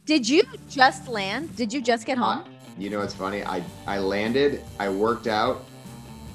Did you just land? Did you just get home? You know, it's funny. I landed, I worked out,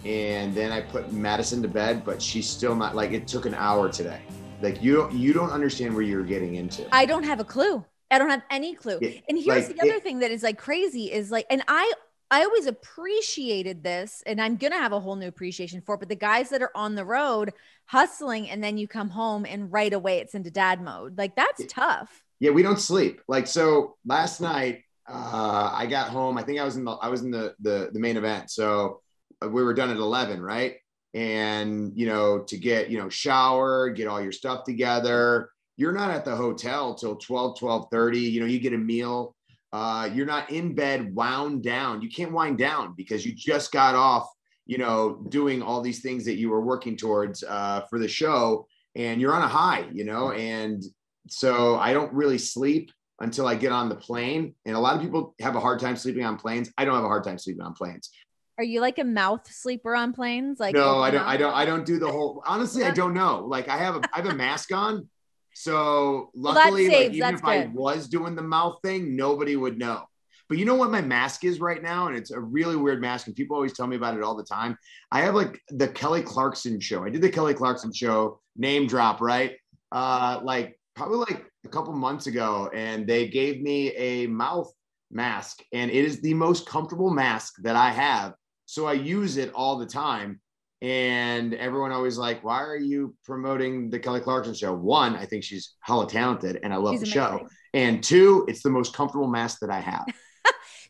and then I put Madison to bed, but she's still not, like, it took an hour today. Like, you don't understand where you're getting into. I don't have a clue. I don't have any clue. And here's like, the other thing that is like crazy is like, and I always appreciated this, and I'm going to have a whole new appreciation for it, but the guys that are on the road hustling and then you come home and right away it's into dad mode. Like, that's tough. Yeah, we don't sleep. Like, so last night, I got home. I think I was in the main event. So we were done at 11, right? And, you know, to get, you know, shower, get all your stuff together. You're not at the hotel till 12:30. You know, you get a meal. You're not in bed wound down. You can't wind down because you just got off, you know, doing all these things that you were working towards for the show, and you're on a high, you know, and so I don't really sleep until I get on the plane. And a lot of people have a hard time sleeping on planes. I don't have a hard time sleeping on planes. Are you like a mouth sleeper on planes? Like, no, I don't do the whole, honestly, I don't know. Like, I have a mask on. So luckily, well, like, even if I was doing the mouth thing, nobody would know. But you know what my mask is right now? And it's a really weird mask. And people always tell me about it all the time. I have like the Kelly Clarkson show. I did the Kelly Clarkson show, name drop, right? Like probably like a couple months ago. And they gave me a mouth mask. And it is the most comfortable mask that I have. So I use it all the time. And everyone always like, why are you promoting the Kelly Clarkson show? One, I think she's hella talented and I love the show. And two, it's the most comfortable mask that I have.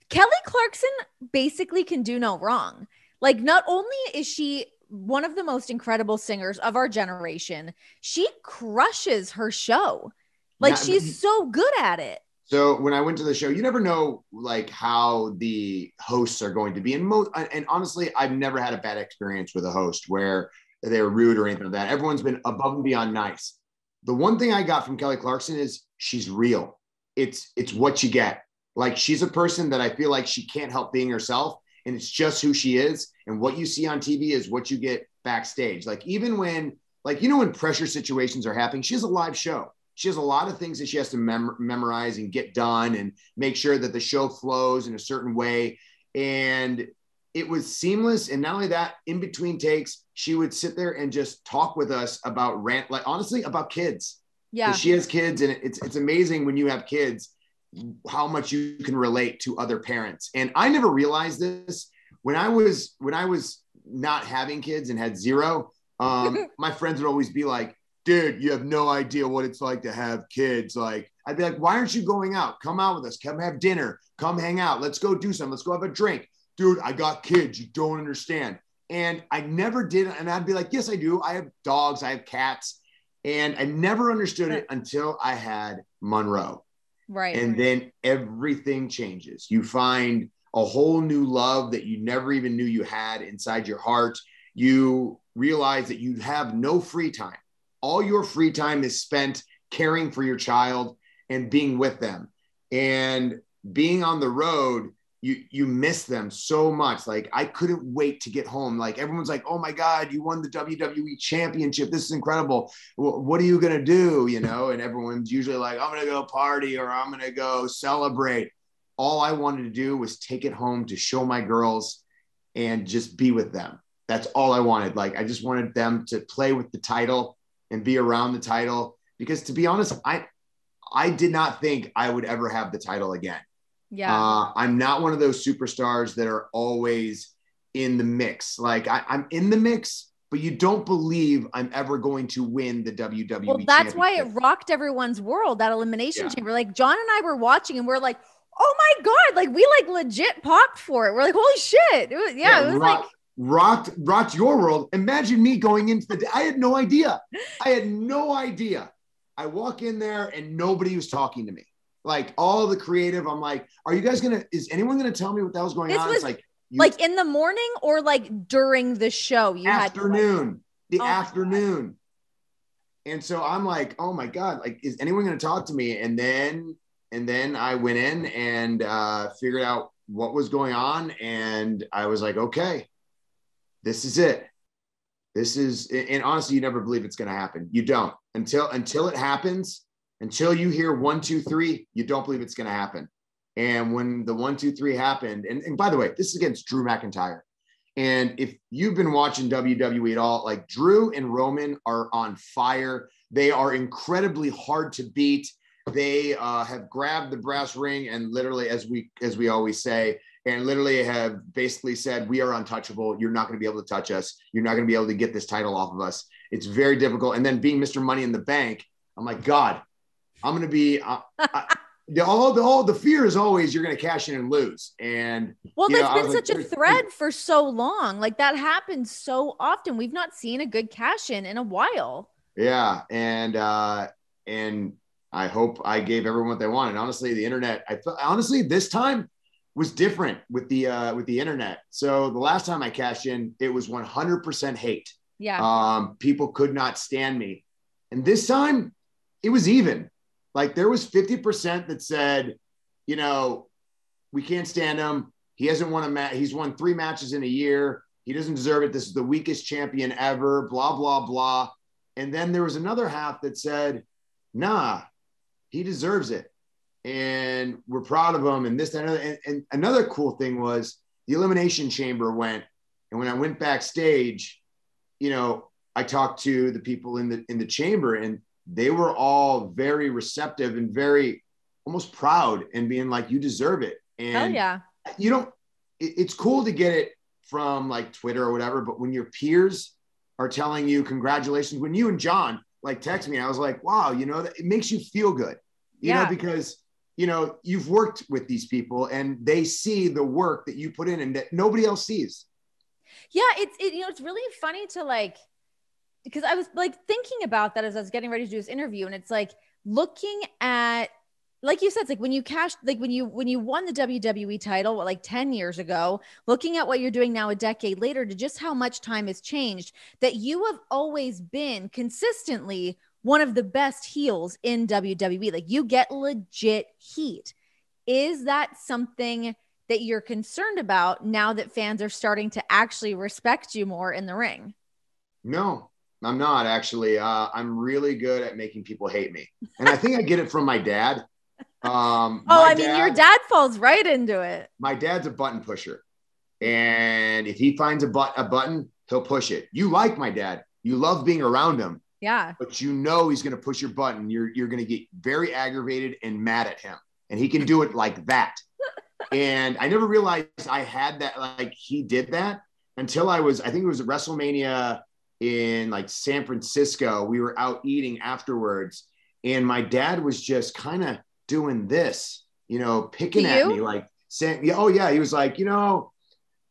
Kelly Clarkson basically can do no wrong. Like, not only is she one of the most incredible singers of our generation, she crushes her show. Like, she's so good at it. So when I went to the show, you never know like how the hosts are going to be. And honestly, I've never had a bad experience with a host where they were rude or anything like that. Everyone's been above and beyond nice. The one thing I got from Kelly Clarkson is she's real. It's what you get. Like, she's a person that I feel like she can't help being herself, and it's just who she is. And what you see on TV is what you get backstage. Like, even when, like, you know, when pressure situations are happening, she has a live show. She has a lot of things that she has to memorize and get done and make sure that the show flows in a certain way. And it was seamless. And not only that, in between takes, she would sit there and just talk with us about like, honestly, about kids. Yeah. She has kids, and it's amazing when you have kids, how much you can relate to other parents. And I never realized this when I was not having kids and had zero. My friends would always be like, dude, you have no idea what it's like to have kids. Like, I'd be like, why aren't you going out? Come out with us. Come have dinner. Come hang out. Let's go do something. Let's go have a drink. Dude, I got kids. You don't understand. And I never did. And I'd be like, yes, I do. I have dogs. I have cats. And I never understood it until I had Monroe. Right. And then everything changes. You find a whole new love that you never even knew you had inside your heart. You realize that you have no free time. All your free time is spent caring for your child and being with them. And being on the road, you miss them so much. Like, I couldn't wait to get home. Like, everyone's like, oh my God, you won the WWE Championship. This is incredible. What are you going to do? You know, and everyone's usually like, I'm going to go party or I'm going to go celebrate. All I wanted to do was take it home to show my girls and just be with them. That's all I wanted. Like, I just wanted them to play with the title and be around the title, because to be honest, I did not think I would ever have the title again. Yeah. I'm not one of those superstars that are always in the mix. Like, I'm in the mix, but you don't believe I'm ever going to win the WWE. Well, that's why it rocked everyone's world, that Elimination Chamber. Like, John and I were watching and we're like, oh my God, like, we like legit popped for it. We're like, holy shit. It was like rocked your world. Imagine me going into I had no idea. I walk in there and nobody was talking to me. Like, all the creative, I'm like, are you guys is anyone gonna tell me what the hell's going on? It's like in the morning or like during the show? Afternoon. And so I'm like, oh my God, like, is anyone gonna talk to me? And then I went in and figured out what was going on, and I was like, okay, this is it. And honestly, you never believe it's going to happen. You don't until it happens. until you hear 1, 2, 3, you don't believe it's going to happen. And when the 1, 2, 3 happened, and by the way, this is against Drew McIntyre. And if you've been watching WWE at all, like Drew and Roman are on fire. They are incredibly hard to beat. They have grabbed the brass ring and literally, as we always say, and literally have basically said, we are untouchable. You're not going to be able to touch us. You're not going to be able to get this title off of us. It's very difficult. And then being Mr. Money in the Bank, I'm like, God, I'm going to be the fear is always you're going to cash in and lose. And well, that's been such a thread for so long. Like that happens so often. We've not seen a good cash in a while. Yeah. And I hope I gave everyone what they wanted. Honestly, the internet, honestly, this time was different with the internet. So the last time I cashed in, it was 100% hate. Yeah. People could not stand me. And this time it was even. Like there was 50% that said, you know, we can't stand him. He hasn't won a match. He's won 3 matches in a year. He doesn't deserve it. This is the weakest champion ever, blah, blah, blah. And then there was another half that said, nah, he deserves it. And we're proud of him. And this, that, and another cool thing was the Elimination Chamber went. And when I went backstage, you know, I talked to the people in the chamber, and they were all very receptive and very almost proud and being like, you deserve it. And hell yeah. You don't, it's cool to get it from like Twitter or whatever, but when your peers are telling you congratulations, when you and John like text me, I was like, wow, you know, it makes you feel good, you know, because, you know, you've worked with these people and they see the work that you put in and that nobody else sees. Yeah. You know, it's really funny to like, because I was like thinking about that as I was getting ready to do this interview, and it's like looking at, like you said, it's like when you cashed, like when you won the WWE title, like 10 years ago, looking at what you're doing now a decade later, to just how much time has changed, that you have always been consistently one of the best heels in WWE. Like you get legit heat. Is that something that you're concerned about now that fans are starting to actually respect you more in the ring? No, I'm not actually. I'm really good at making people hate me. And I think I get it from my dad. Your dad falls right into it. My dad's a button pusher. And if he finds a button, he'll push it. You like my dad. You love being around him. Yeah. But you know he's going to push your button. You're going to get very aggravated and mad at him. And he can do it like that. And I never realized I had that, like he did that until I think it was at WrestleMania in like San Francisco. We were out eating afterwards. And my dad was just kind of doing this, you know, picking at me, like saying, oh yeah. He was like, you know,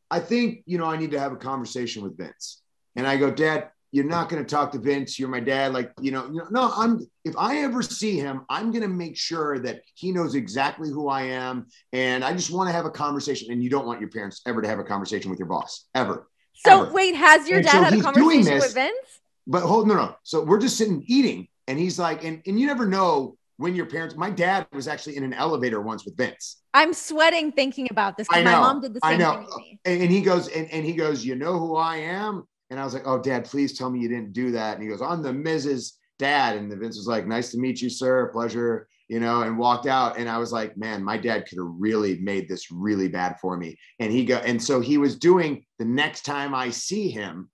I think, you know, I need to have a conversation with Vince. And I go, Dad, you're not going to talk to Vince. You're my dad. Like, no, if I ever see him, I'm going to make sure that he knows exactly who I am. And I just want to have a conversation. And you don't want your parents ever to have a conversation with your boss, ever. So ever. Wait, has your dad had a conversation with Vince? But no. So we're just sitting eating. And he's like, and you never know when your parents, my dad was actually in an elevator once with Vince. I'm sweating thinking about this. My mom did the same thing to me. And he goes, you know who I am? And I was like, oh, Dad, please tell me you didn't do that. And he goes, I'm the Mrs. Dad. And the Vince was like, nice to meet you, sir. Pleasure, you know, and walked out. And I was like, man, my dad could have really made this really bad for me. And so he was doing, the next time I see him,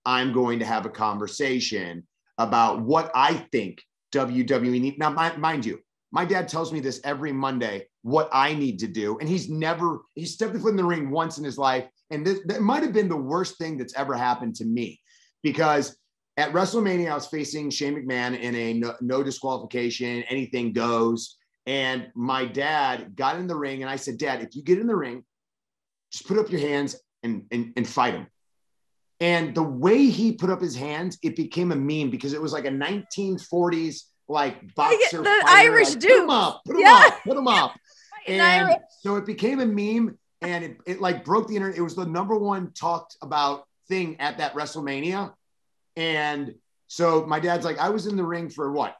I'm going to have a conversation about what I think WWE need. Now, mind you, my dad tells me this every Monday, what I need to do. And he's stepped foot in the ring once in his life. And that might have been the worst thing that's ever happened to me, because at WrestleMania, I was facing Shane McMahon in a no disqualification, anything goes. And my dad got in the ring and I said, Dad, if you get in the ring, just put up your hands and fight him. And the way he put up his hands, it became a meme, because it was like a 1940s like boxer, the Irish dude. Put him up. And so it became a meme, and it like broke the internet. It was the #1 talked about thing at that WrestleMania. And so my dad's like, I was in the ring for what,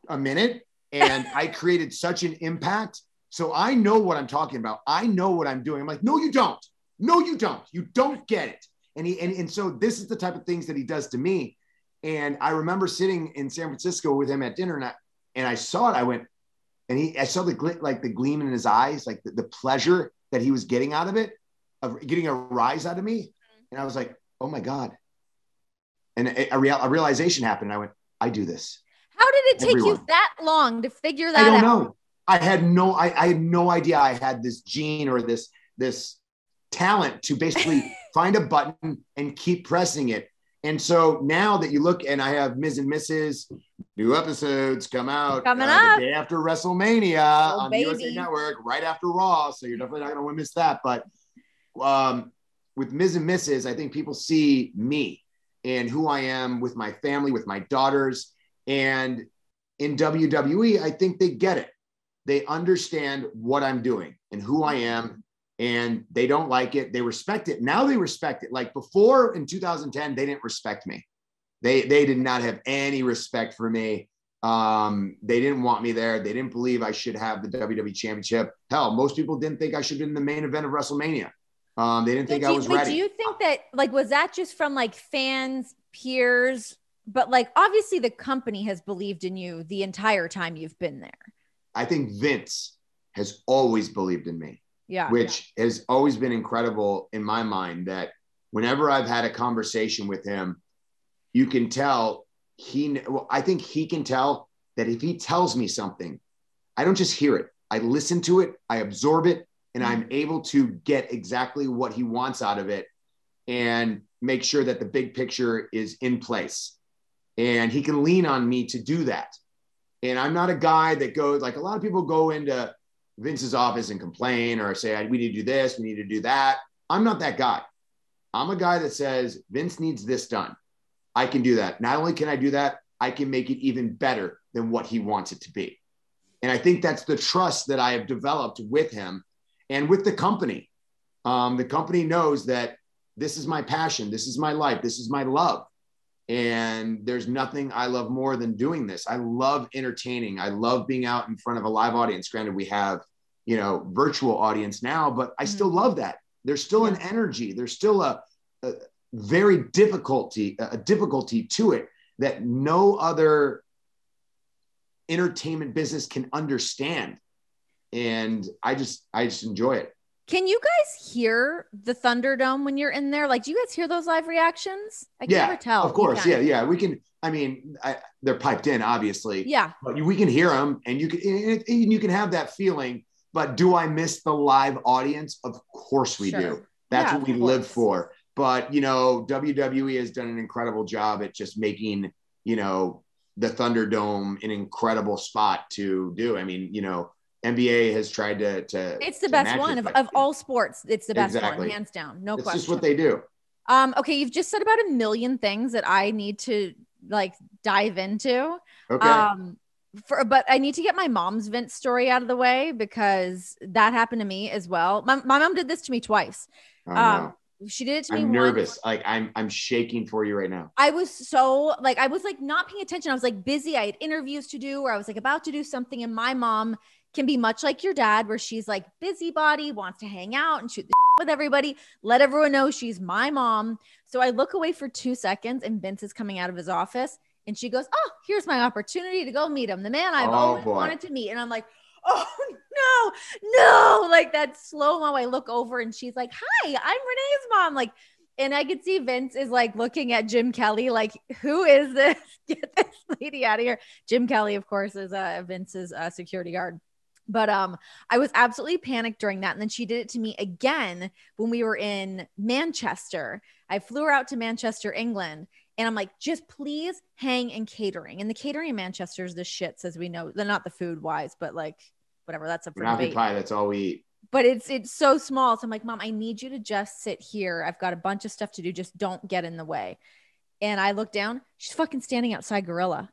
a minute, and I created such an impact. So I know what I'm talking about. I know what I'm doing. I'm like, no, you don't. No, you don't. You don't get it. And so this is the type of things that he does to me. And I remember sitting in San Francisco with him at dinner, And I saw it. I went, and I saw the gleam in his eyes, like the pleasure that he was getting out of it, of getting a rise out of me. And I was like, oh my God. And a realization happened. And I went, I do this. How did it take you that long to figure that out? I don't know. I had no idea I had this gene or this talent to basically find a button and keep pressing it. And so now that you look, and I have Ms. and Mrs. new episodes coming up the day after WrestleMania on the USA Network, right after Raw. So you're definitely not going to miss that. But with Ms. and Mrs., I think people see me and who I am with my family, with my daughters. And in WWE, I think they get it. They understand what I'm doing and who I am. And they don't like it. They respect it. Now they respect it. Like before in 2010, they didn't respect me. They did not have any respect for me. They didn't want me there. They didn't believe I should have the WWE Championship. Hell, most people didn't think I should have been in the main event of WrestleMania. They didn't think I was ready. Do you think that, like, was that just from like fans, peers? But like, obviously the company has believed in you the entire time you've been there. I think Vince has always believed in me. Yeah. Which has always been incredible in my mind, that whenever I've had a conversation with him, you can tell I think he can tell that if he tells me something, I don't just hear it. I listen to it, I absorb it, and I'm able to get exactly what he wants out of it and make sure that the big picture is in place. And he can lean on me to do that. And I'm not a guy that goes, like a lot of people go into Vince's office and complain or say, we need to do this, we need to do that. I'm not that guy. I'm a guy that says, Vince needs this done. I can do that. Not only can I do that, I can make it even better than what he wants it to be. And I think that's the trust that I have developed with him and with the company. The company knows that this is my passion. This is my life. This is my love. And there's nothing I love more than doing this. I love entertaining. I love being out in front of a live audience. Granted, we have, virtual audience now, but I still love that. There's still an energy. There's still a very difficulty to it that no other entertainment business can understand. And I just enjoy it. Can you guys hear the Thunderdome when you're in there? Like, do you guys hear those live reactions? I can never tell. Of course. Yeah. We can, they're piped in, obviously. Yeah. But we can hear them, and you can have that feeling. But do I miss the live audience? Of course we do. That's what we live for. But, WWE has done an incredible job at just making, the Thunderdome an incredible spot to do. NBA has tried to it's the best one of all sports. It's the best one, hands down. No question. It's just what they do. Okay. You've just said about a million things that I need to dive into. Okay. But I need to get my mom's Vince story out of the way because that happened to me as well. My mom did this to me twice. Oh, no. She did it to me. I'm nervous. Like I'm shaking for you right now. I was so I was not paying attention. I was busy. I had interviews to do, or I was about to do something. And my mom can be much like your dad, where she's busybody, wants to hang out and shoot the with everybody, let everyone know she's my mom. So I look away for 2 seconds and Vince is coming out of his office and she goes, oh, here's my opportunity to go meet him. The man I've always wanted to meet. And I'm like, oh no, that slow-mo. I look over and she's like, hi, I'm Renee's mom. And I could see Vince is looking at Jim Kelly, who is this? Get this lady out of here. Jim Kelly, of course, is Vince's security guard. But I was absolutely panicked during that. And then she did it to me again when we were in Manchester. I flew her out to Manchester, England. And I'm like, just please hang in catering. And the catering in Manchester is the shits, as we know. They're not the food wise, but whatever. That's up for debate. Pie, that's all we eat. But it's so small. So I'm like, Mom, I need you to just sit here. I've got a bunch of stuff to do. Just don't get in the way. And I look down. She's fucking standing outside Gorilla.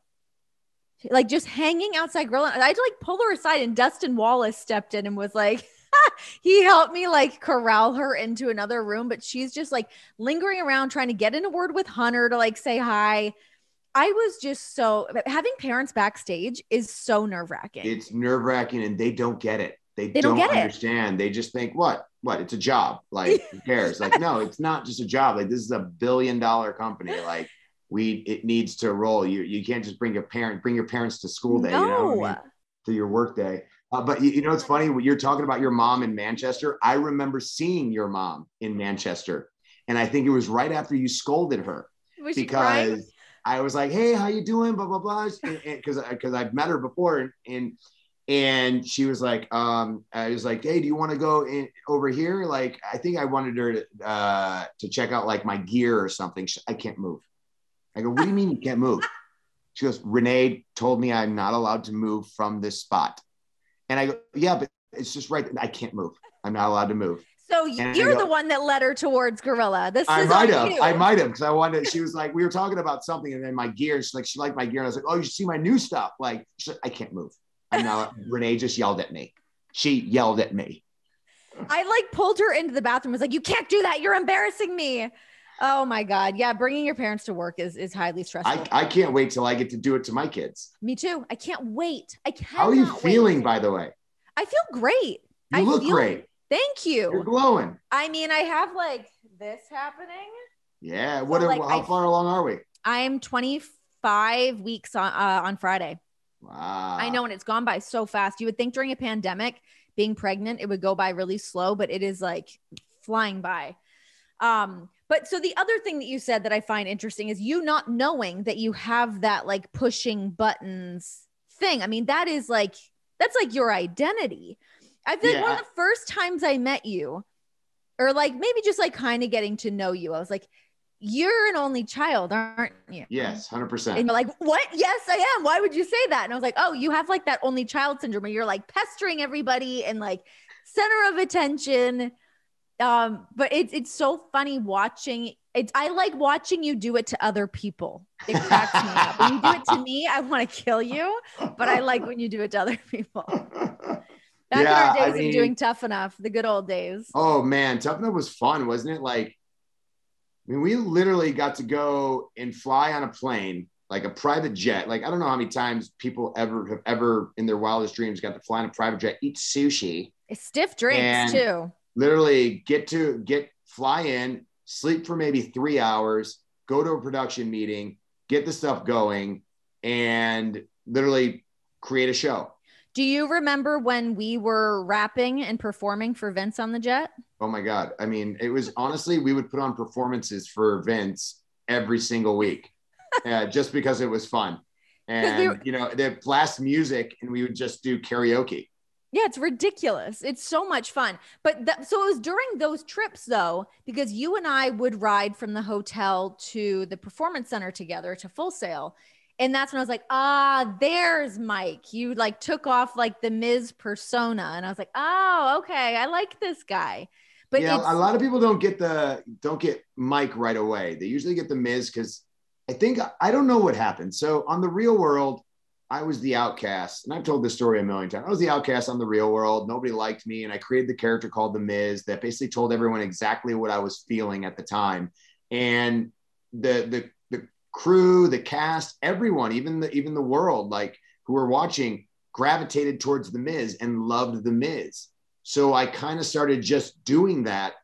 Just hanging outside Gorilla. I had to pull her aside, and Dustin Wallace stepped in and was he helped me corral her into another room, but she's just lingering around trying to get in a word with Hunter to say hi. I was just having parents backstage is so nerve-wracking. It's nerve-wracking, and they don't get it. They don't understand. They just think, what? It's a job. Who cares? No, it's not just a job. This is a $1 billion company. it needs to roll. You can't just bring your parents to school day, No. you know, I mean, to your work day. But you know, it's funny when you're talking about your mom in Manchester. I remember seeing your mom in Manchester, and I think it was right after you scolded her. Was she crying? I was like, "Hey, how you doing?" Blah blah blah. Because I've met her before, and she was like, I was like, "Hey, do you want to go over here?" Like, I think I wanted her to check out like my gear or something. I can't move. I go, "What do you mean you can't move?" She goes, "Renee told me I'm not allowed to move from this spot." And I go, "Yeah, but it's just right. I can't move. I'm not allowed to move." So you're the one that led her towards Gorilla. I might have, because I wanted, she was like, we were talking about something, and then my gear, she liked my gear. And I was like, "Oh, you should see my new stuff." Like, she's like, "I can't move. I'm not." Renee just yelled at me. She yelled at me. I like pulled her into the bathroom. Was like, "You can't do that. You're embarrassing me." Oh my God. Yeah. Bringing your parents to work is highly stressful. I can't wait till I get to do it to my kids. Me too. I can't wait. How are you feeling, by the way? I feel great. You look great. Thank you. You're glowing. I mean, I have like this happening. Yeah. How far along are we? I'm 25 weeks on Friday. Wow. I know. And it's gone by so fast. You would think during a pandemic, being pregnant, it would go by really slow, but it is like flying by. But so the other thing that you said that I find interesting is you not knowing that you have that like pushing buttons thing. I mean, that's like your identity. I feel like one of the first times I met you, or like maybe just like kind of getting to know you, I was like, "You're an only child, aren't you?" Yes, 100%. And you're like, "What? Yes, I am. Why would you say that?" And I was like, "Oh, you have like that only child syndrome where you're like pestering everybody and like center of attention." But it's so funny watching it. I like watching you do it to other people. It cracks me up. When you do it to me, I want to kill you, but I like when you do it to other people. Back in our days of doing Tough Enough, the good old days. Oh man, Tough Enough was fun, wasn't it? Like, I mean, we literally got to go and fly on a plane, like a private jet. Like, I don't know how many times people have ever in their wildest dreams got to fly on a private jet, eat sushi. Stiff drinks too. Literally fly in, sleep for maybe 3 hours, go to a production meeting, get the stuff going, and literally create a show. Do you remember when we were rapping and performing for Vince on the jet? Oh my God. I mean, it was honestly, we would put on performances for Vince every single week just because it was fun. And, they'd blast music and we would just do karaoke. Yeah, it's ridiculous. It's so much fun. But so it was during those trips, though, because you and I would ride from the hotel to the performance center together to Full Sail. And that's when I was like, there's Mike. You like took off like the Miz persona. And I was like, oh, okay. I like this guy. But yeah, a lot of people don't get Mike right away. They usually get the Miz because I don't know what happened. So on The Real World, I was the outcast, and I've told this story a million times. I was the outcast on The Real World. Nobody liked me, and I created the character called The Miz that basically told everyone exactly what I was feeling at the time. And the crew, the cast, everyone, even the world, like who were watching, gravitated towards The Miz and loved The Miz. So I kind of started just doing that,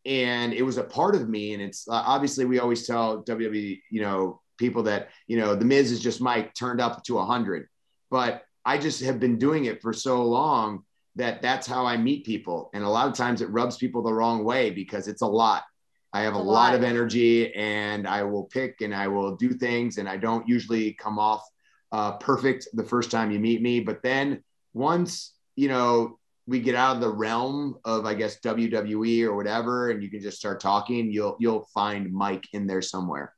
and it was a part of me. And it's obviously we always tell WWE, people that, The Miz is just Mike turned up to 100, but I just have been doing it for so long that's how I meet people. And a lot of times it rubs people the wrong way because it's a lot. I have a lot of energy, and I will pick and I will do things, and I don't usually come off perfect the first time you meet me. But then once, we get out of the realm of, I guess, WWE or whatever, and you can just start talking, you'll find Mike in there somewhere.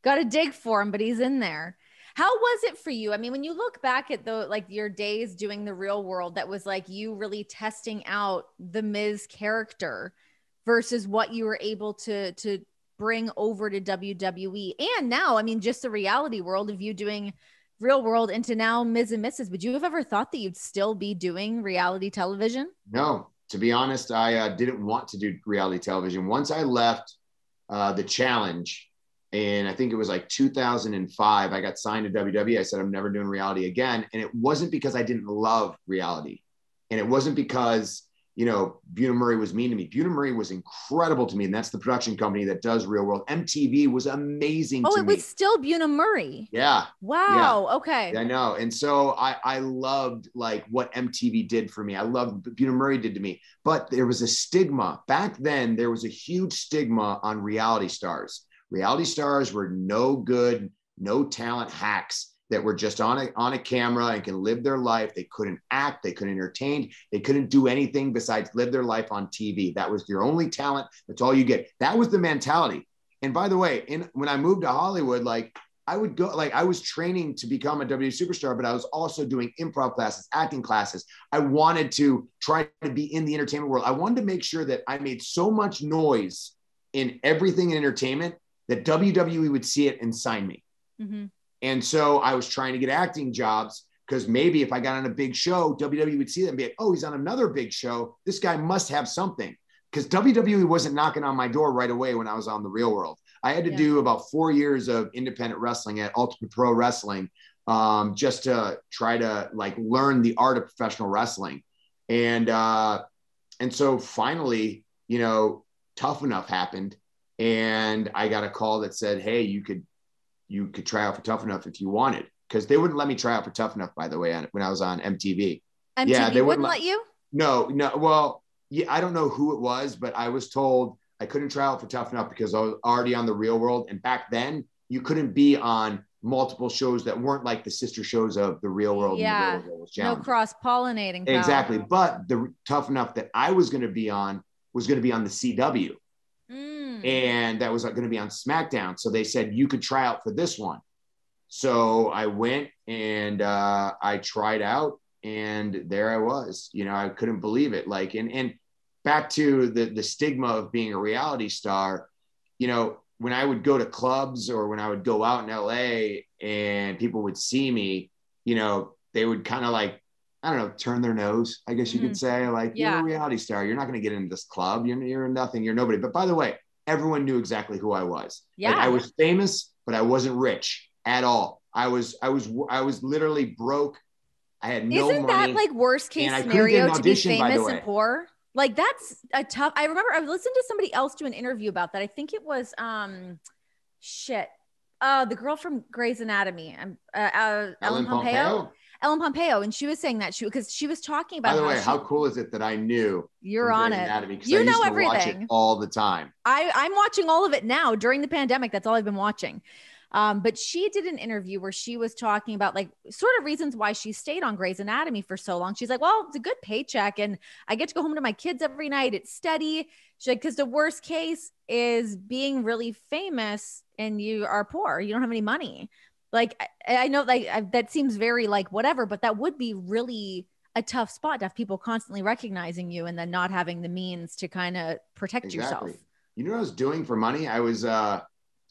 Got to dig for him, but he's in there. How was it for you? I mean, when you look back at your days doing The Real World, that was like you really testing out the Miz character versus what you were able to bring over to WWE. And now, I mean, just the reality world of you doing Real World into now Miz and Mrs. Would you have ever thought that you'd still be doing reality television? No, to be honest, I didn't want to do reality television. Once I left the challenge, and I think it was like 2005, I got signed to WWE. I said, I'm never doing reality again. And it wasn't because I didn't love reality. And it wasn't because, Buena Murray was mean to me. Buena Murray was incredible to me. And that's the production company that does Real World. MTV was amazing to me. Oh, it was still Buena Murray. Yeah. Wow. Yeah. Okay. I know. And so I loved like what MTV did for me. I loved what Buena Murray did to me. But there was a stigma. Back then, there was a huge stigma on reality stars. Reality stars were no good, no talent hacks that were just on a camera and can live their life. They couldn't act, they couldn't entertain, they couldn't do anything besides live their life on TV. That was your only talent. That's all you get. That was the mentality. And by the way, when I moved to Hollywood, like I would go, like I was training to become a WWE superstar, but I was also doing improv classes, acting classes. I wanted to try to be in the entertainment world. I wanted to make sure that I made so much noise in everything in entertainment that WWE would see it and sign me. Mm-hmm. And so I was trying to get acting jobs because maybe if I got on a big show, WWE would see that and be like, oh, he's on another big show. This guy must have something. Because WWE wasn't knocking on my door right away when I was on the Real World. I had to do about 4 years of independent wrestling at Ultimate Pro Wrestling just to try to like learn the art of professional wrestling. And so finally, Tough Enough happened. And I got a call that said, hey, you could try out for Tough Enough if you wanted, because they wouldn't let me try out for Tough Enough, by the way, when I was on MTV. Yeah, they wouldn't let you? No. Well, yeah, I don't know who it was, but I was told I couldn't try out for Tough Enough because I was already on the Real World. And back then you couldn't be on multiple shows that weren't like the sister shows of the Real World. Yeah. And the Real World no cross-pollinating. Pal. Exactly. But the Tough Enough that I was going to be on was going to be on the CW. And that was going to be on SmackDown. So they said, you could try out for this one. So I went and I tried out, and there I was. I couldn't believe it. Like, and back to the stigma of being a reality star, when I would go to clubs or when I would go out in LA and people would see me, they would kind of like, I don't know, turn their nose, I guess you could say, like, you're a reality star. You're not going to get into this club. You're nothing. You're nobody. But by the way, everyone knew exactly who I was. Yeah. Like, I was famous, but I wasn't rich at all. I was literally broke. I had no money. Isn't that like worst case scenario to be famous and poor? Like that's a tough, I remember I listened to somebody else do an interview about that. I think it was, the girl from Grey's Anatomy, Ellen Pompeo. Ellen Pompeo, and she was saying that because she was talking about. By the way, how cool is it that I knew you're on it? Anatomy, you know everything. Watch it all the time. I'm watching all of it now during the pandemic. That's all I've been watching. But she did an interview where she was talking about like sort of reasons why she stayed on Grey's Anatomy for so long. She's like, well, it's a good paycheck and I get to go home to my kids every night. It's steady. She's like, because the worst case is being really famous and you are poor. You don't have any money. Like, I know like that seems very like whatever, but that would be really a tough spot to have people constantly recognizing you and then not having the means to kind of protect yourself. You know what I was doing for money? I was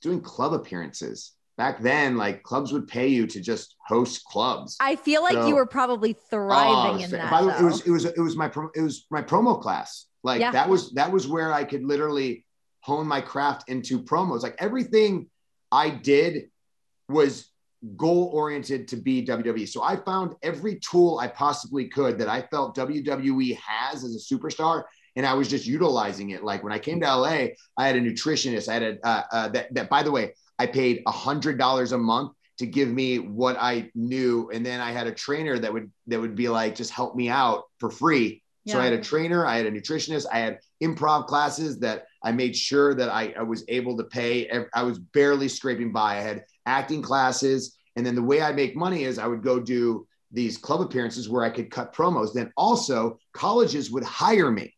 doing club appearances. Back then, like clubs would pay you to just host clubs. I feel like you were probably thriving in that. By the way, it was my promo class. Like that was where I could literally hone my craft into promos. Like everything I did was goal oriented to be WWE. So I found every tool I possibly could that I felt WWE has as a superstar, and I was just utilizing it. Like when I came to LA, I had a nutritionist. I had that by the way, I paid $100 a month to give me what I knew. And then I had a trainer that would be like, just help me out for free. Yeah. So I had a trainer, I had a nutritionist, I had improv classes that I made sure that I was able to pay. I was barely scraping by. I had acting classes. And then the way I make money is I would go do these club appearances where I could cut promos. Then also colleges would hire me.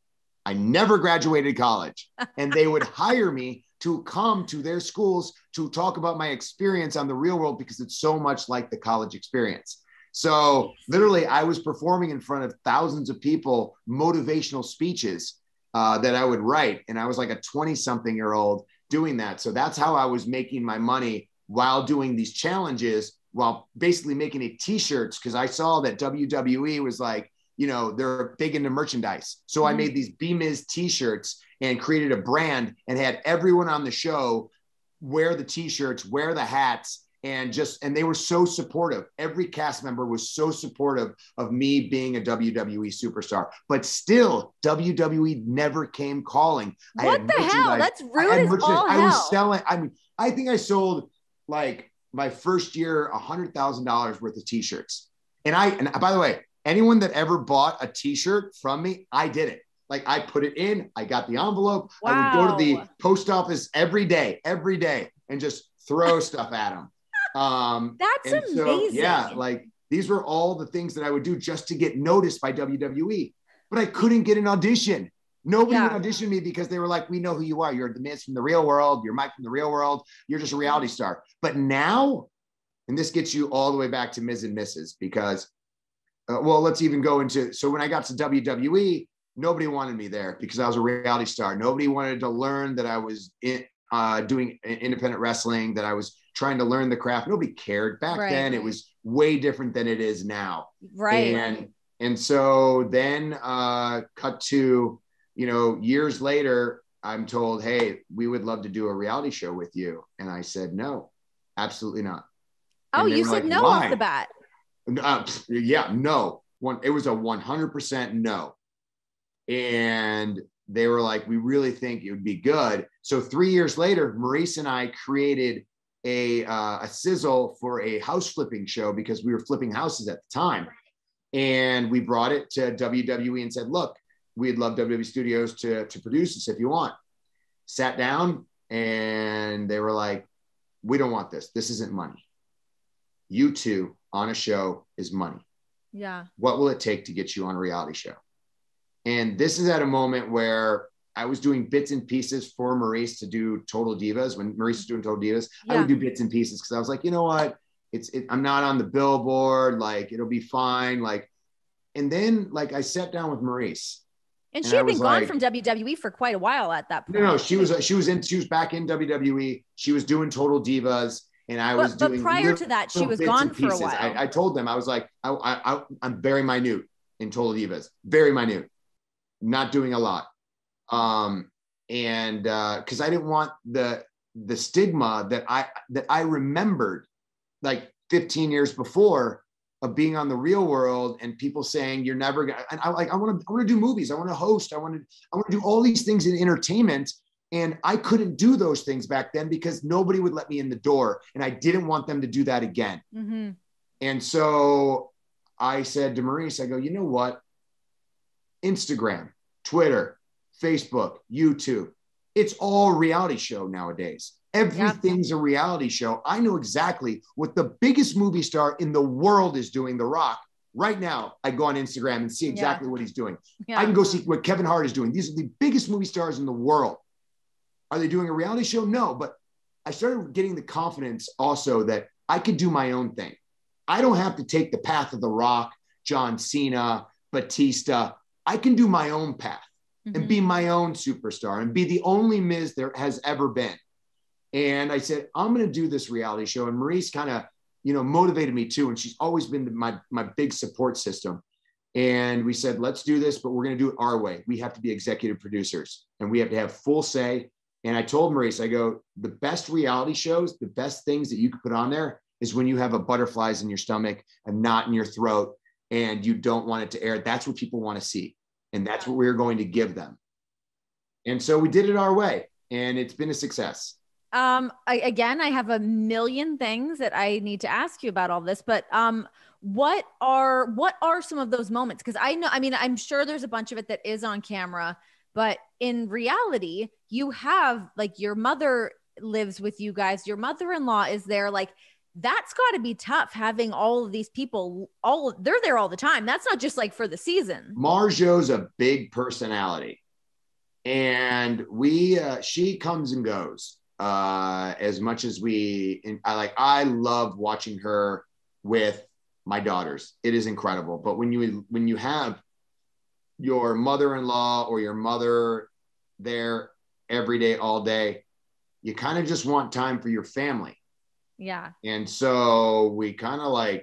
I never graduated college, and they would hire me to come to their schools to talk about my experience on the Real World because it's so much like the college experience. So literally I was performing in front of thousands of people, motivational speeches that I would write. And I was like a 20-something-year-old doing that. So that's how I was making my money while doing these challenges, while basically making t-shirts, because I saw that WWE was like, they're big into merchandise. So I made these B-Miz t-shirts and created a brand and had everyone on the show wear the t-shirts, wear the hats, and they were so supportive. Every cast member was so supportive of me being a WWE superstar, but still WWE never came calling. What the hell? That's rude as all hell. I was selling. I mean, I think I sold like my first year $100,000 worth of t-shirts. And by the way, anyone that ever bought a t-shirt from me, I did it. Like I put it in, I got the envelope. Wow. I would go to the post office every day, and just throw stuff at them. That's amazing. So, yeah, like these were all the things that I would do just to get noticed by WWE, but I couldn't get an audition. Nobody would audition me because they were like, we know who you are. You're the Miz from the real world. You're Mike from the real world. You're just a reality star. But now, and this gets you all the way back to Miz and Mrs. because, well, let's even go into, so when I got to WWE, nobody wanted me there because I was a reality star. Nobody wanted to learn that I was doing independent wrestling, that I was trying to learn the craft. Nobody cared back then. It was way different than it is now. Right. And so then cut to, years later, I'm told, hey, we would love to do a reality show with you. And I said, no, absolutely not. Oh, you said like, no why? Off the bat. Yeah, no. It was a 100% no. And they were like, we really think it would be good. So 3 years later, Maurice and I created a sizzle for a house flipping show because we were flipping houses at the time. And we brought it to WWE and said, look, we'd love WWE Studios to produce this if you want. Sat down and they were like, we don't want this. This isn't money. You two on a show is money. Yeah. What will it take to get you on a reality show? And this is at a moment where I was doing bits and pieces for Maurice to do Total Divas. When Maurice was doing Total Divas, I would do bits and pieces because I was like, you know what? I'm not on the billboard. Like, it'll be fine. Like, and then like I sat down with Maurice. And she had been gone from WWE for quite a while at that point. No, she was back in WWE. She was doing Total Divas. And I was doing. But prior to that, she was gone for a while. I told them, I was like, I'm very minute in Total Divas, very minute, not doing a lot. And because I didn't want the stigma that I remembered like 15 years before of being on the Real World and people saying you're never gonna. And I want to do movies. I want to host. I want to do all these things in entertainment. And I couldn't do those things back then because nobody would let me in the door. And I didn't want them to do that again. Mm-hmm. And so I said to Maurice, I go, you know what? Instagram, Twitter, Facebook, YouTube, it's all reality show nowadays. Everything's a reality show. I know exactly what the biggest movie star in the world is doing, The Rock. Right now, I go on Instagram and see exactly what he's doing. Yeah. I can go see what Kevin Hart is doing. These are the biggest movie stars in the world. Are they doing a reality show? No, but I started getting the confidence also that I could do my own thing. I don't have to take the path of The Rock, John Cena, Batista. I can do my own path and be my own superstar and be the only Miz there has ever been. And I said, I'm going to do this reality show. And Maurice kind of, motivated me too. And she's always been my big support system. And we said, let's do this, but we're going to do it our way. We have to be executive producers and we have to have full say. And I told Maurice, I go, the best reality shows, the best things that you could put on there is when you have a butterflies in your stomach, a knot in your throat, and you don't want it to air. That's what people want to see. And that's what we're going to give them. And so we did it our way and it's been a success. I have a million things that I need to ask you about all this, but what are some of those moments? Because I'm sure there's a bunch of it that is on camera, but in reality, you have like your mother lives with you guys. Your mother-in-law is there. Like that's got to be tough having all of these people. They're there all the time. That's not just like for the season. Marjo's a big personality, and she comes and goes as much as I love watching her with my daughters. It is incredible. But when you have your mother-in-law or your mother there every day, all day, you kind of just want time for your family. Yeah. And so we kind of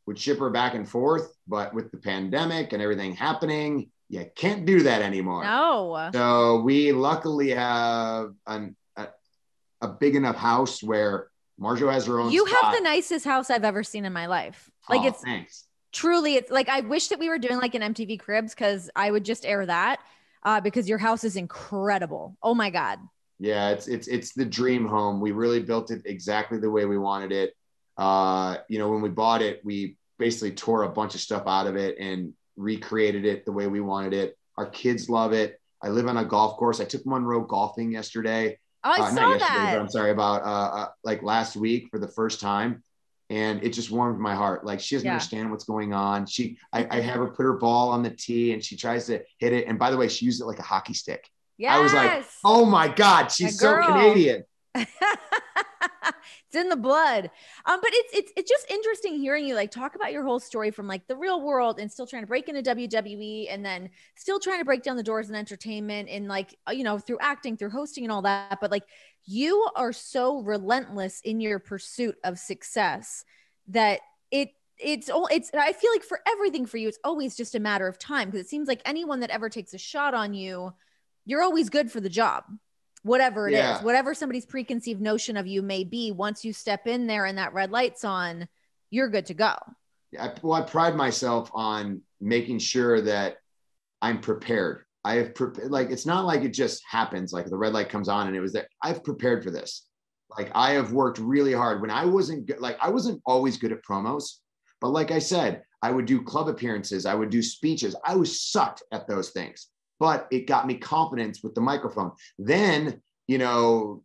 would ship her back and forth, but with the pandemic and everything happening, you can't do that anymore. No. So we luckily have a big enough house where Marjo has her own You spot. have the nicest house I've ever seen in my life. Like Oh, it's thanks. truly, it's like, I wish that we were doing like an MTV Cribs, because I would just air that because your house is incredible. Oh my God. Yeah, it's the dream home. We really built it exactly the way we wanted it. When we bought it, we basically tore a bunch of stuff out of it and recreated it the way we wanted it. Our kids love it. I live on a golf course. I took Monroe golfing yesterday. Oh, I saw not yesterday, that. but I'm sorry, about like last week for the first time. And it just warmed my heart. Like, she doesn't understand what's going on. I have her put her ball on the tee and she tries to hit it. And by the way, she used it like a hockey stick. Yes. I was like, oh my God, she's so Canadian. It's in the blood. But it's just interesting hearing you like talk about your whole story from like the real world and still trying to break into WWE and then still trying to break down the doors in entertainment and like, through acting, through hosting and all that. But like, you are so relentless in your pursuit of success that it's I feel like for everything for you, it's always just a matter of time, because it seems like anyone that ever takes a shot on you, you're always good for the job, whatever it is, whatever somebody's preconceived notion of you may be. Once you step in there and that red light's on, you're good to go. Yeah, well, I pride myself on making sure that I'm prepared. I have prepared. Like, it's not like it just happens. Like the red light comes on and it was that I've prepared for this. Like, I have worked really hard. When I wasn't good, like I wasn't always good at promos, but like I said, I would do club appearances. I would do speeches. I was sucked at those things, but it got me confidence with the microphone. Then,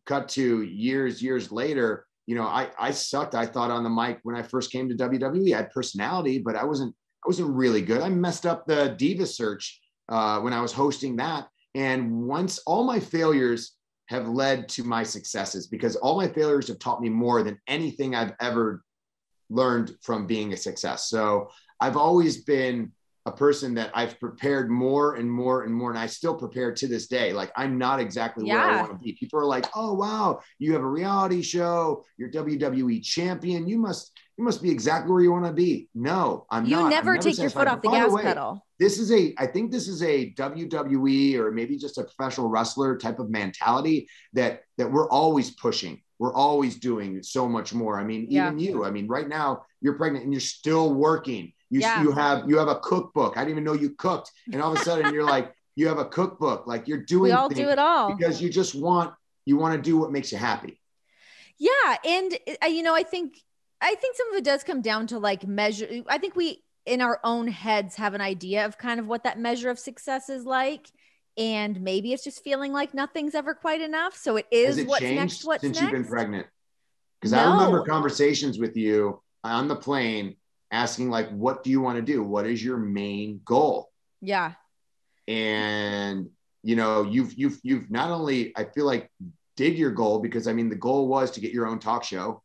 cut to years later, I sucked, I thought, on the mic when I first came to WWE. I had personality, but I wasn't really good. I messed up the Diva search when I was hosting that. And once all my failures have led to my successes, because all my failures have taught me more than anything I've ever learned from being a success. So I've always been a person that I've prepared more and more and more. And I still prepare to this day. Like, I'm not exactly where I want to be. People are like, oh, wow, you have a reality show. You're WWE champion. You must be exactly where you want to be. No, I'm not. You never take your foot off the gas pedal. I think this is a WWE or maybe just a professional wrestler type of mentality that we're always pushing. We're always doing so much more. I mean, even you, right now you're pregnant and you're still working. You have a cookbook. I didn't even know you cooked. And all of a sudden you're like, you have a cookbook, like you're doing. We all do it all because you just want to do what makes you happy. Yeah. And I think some of it does come down to like measure. I think we in our own heads have an idea of kind of what that measure of success is like. And maybe it's just feeling like nothing's ever quite enough. So it is what's next. What's since next? You've been pregnant? Because I remember conversations with you on the plane asking, like, what do you want to do? What is your main goal? Yeah. And, you've not only, I feel like, did your goal, because the goal was to get your own talk show,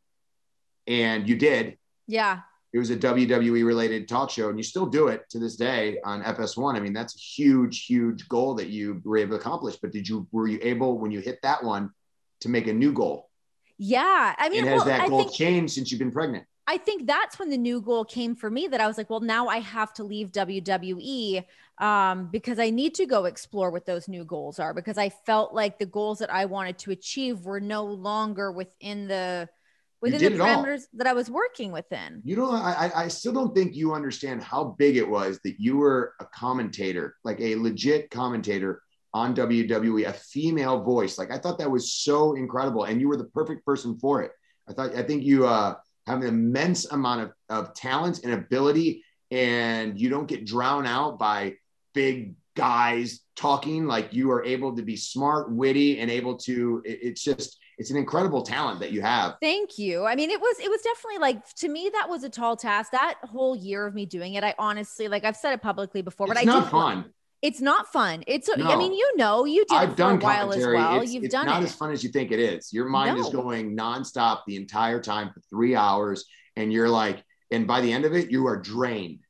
and you did. Yeah. It was a WWE related talk show, and you still do it to this day on FS1. That's a huge, huge goal that you were able to accomplish. But were you able, when you hit that one, to make a new goal? Yeah. And has that goal changed since you've been pregnant? I think that's when the new goal came for me, that I was like, well, now I have to leave WWE because I need to go explore what those new goals are, because I felt like the goals that I wanted to achieve were no longer within the parameters that I was working within. I still don't think you understand how big it was that you were a commentator, like a legit commentator on WWE, a female voice. Like, I thought that was so incredible, and you were the perfect person for it. I think you have an immense amount of talent and ability, and you don't get drowned out by big guys talking. Like, you are able to be smart, witty, and able to, it's an incredible talent that you have. Thank you. It was definitely, like, to me, that was a tall task. That whole year of me doing it, I honestly, like, I've said it publicly before, but it's not fun. It's not fun. You did it for a while as well. It's not as fun as you think it is. Your mind is going nonstop the entire time for 3 hours. And you're like, and by the end of it, you are drained.